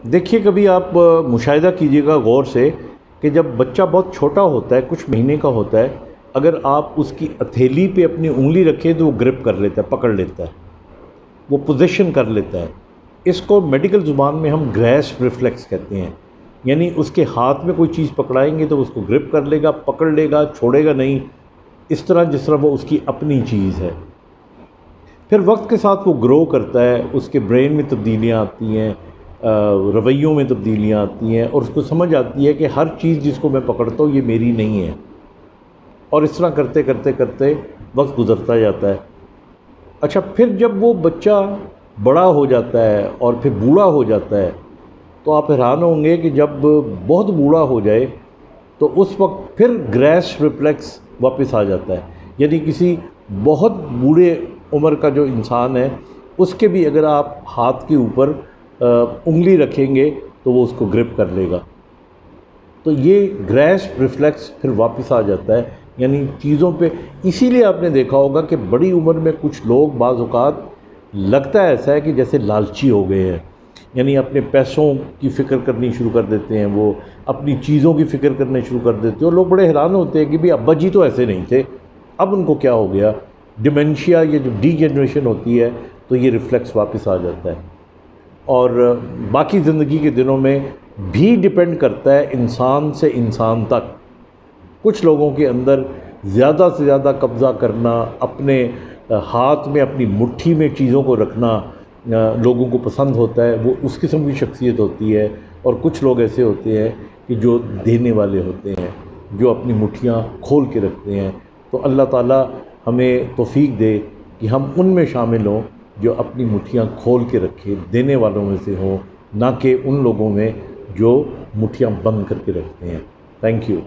دیکھیے کبھی آپ مشاہدہ کیجیے گا غور سے کہ جب بچہ بہت چھوٹا ہوتا ہے، کچھ مہینے کا ہوتا ہے، اگر آپ اس کی ہتھیلی پہ اپنی انگلی رکھیں تو وہ گرپ کر لیتا ہے، پکڑ لیتا ہے، وہ پوزیشن کر لیتا ہے۔ اس کو میڈیکل زبان میں ہم گریسپ ریفلیکس کہتے ہیں، یعنی اس کے ہاتھ میں کوئی چیز پکڑائیں گے تو اس کو گرپ کر لے گا، پکڑ لے گا، چھوڑے گا نہیں، اس طرح جس طرح وہ اس کی اپنی چیز ہے۔ پھر وقت کے ساتھ وہ گرو کرتا ہے، اس کے برین میں تبدیلیاں آتی ہیں، رویوں میں تبدیلیاں آتی ہیں، اور اس کو سمجھ آتی ہے کہ ہر چیز جس کو میں پکڑتا ہوں یہ میری نہیں ہے، اور اس طرح کرتے کرتے کرتے وقت گزرتا جاتا ہے۔ اچھا، پھر جب وہ بچہ بڑا ہو جاتا ہے اور پھر بوڑھا ہو جاتا ہے تو آپ حیران ہوں گے کہ جب بہت بوڑھا ہو جائے تو اس وقت پھر گریس ریفلیکس واپس آ جاتا ہے، یعنی کسی بہت بوڑھے عمر کا جو انسان ہے اس کے بھی اگر آپ ہاتھ کے اوپر انگلی رکھیں گے تو وہ اس کو گرپ کر لے گا۔ تو یہ گریس ریفلیکس پھر واپس آ جاتا ہے، یعنی چیزوں پہ۔ اسی لیے آپ نے دیکھا ہوگا کہ بڑی عمر میں کچھ لوگ بعض اوقات لگتا ہے ایسا ہے کہ جیسے لالچی ہو گئے ہیں، یعنی اپنے پیسوں کی فکر کرنی شروع کر دیتے ہیں، وہ اپنی چیزوں کی فکر کرنے شروع کر دیتے ہیں، اور لوگ بڑے حیران ہوتے ہیں کہ بھی ابا جی تو ایسے نہیں تھے، اب ان کو کیا ہو گیا؟ ڈیمنشیا، یہ جو ڈی جنریشن ہوتی ہے تو یہ ریفلیکس واپس آ جاتا ہے۔ اور باقی زندگی کے دنوں میں بھی ڈیپینڈ کرتا ہے انسان سے انسان تک۔ کچھ لوگوں کے اندر زیادہ سے زیادہ قبضہ کرنا، اپنے ہاتھ میں اپنی مٹھی میں چیزوں کو رکھنا لوگوں کو پسند ہوتا ہے، وہ اس قسم کی شخصیت ہوتی ہے۔ اور کچھ لوگ ایسے ہوتے ہیں کہ جو دینے والے ہوتے ہیں، جو اپنی مٹھیاں کھول کے رکھتے ہیں۔ تو اللہ تعالیٰ ہمیں توفیق دے کہ ہم ان میں شامل ہوں جو اپنی مٹھیاں کھول کے رکھے، دینے والوں میں سے ہوں، نہ کہ ان لوگوں میں جو مٹھیاں بند کر کے رکھتے ہیں۔ Thank you.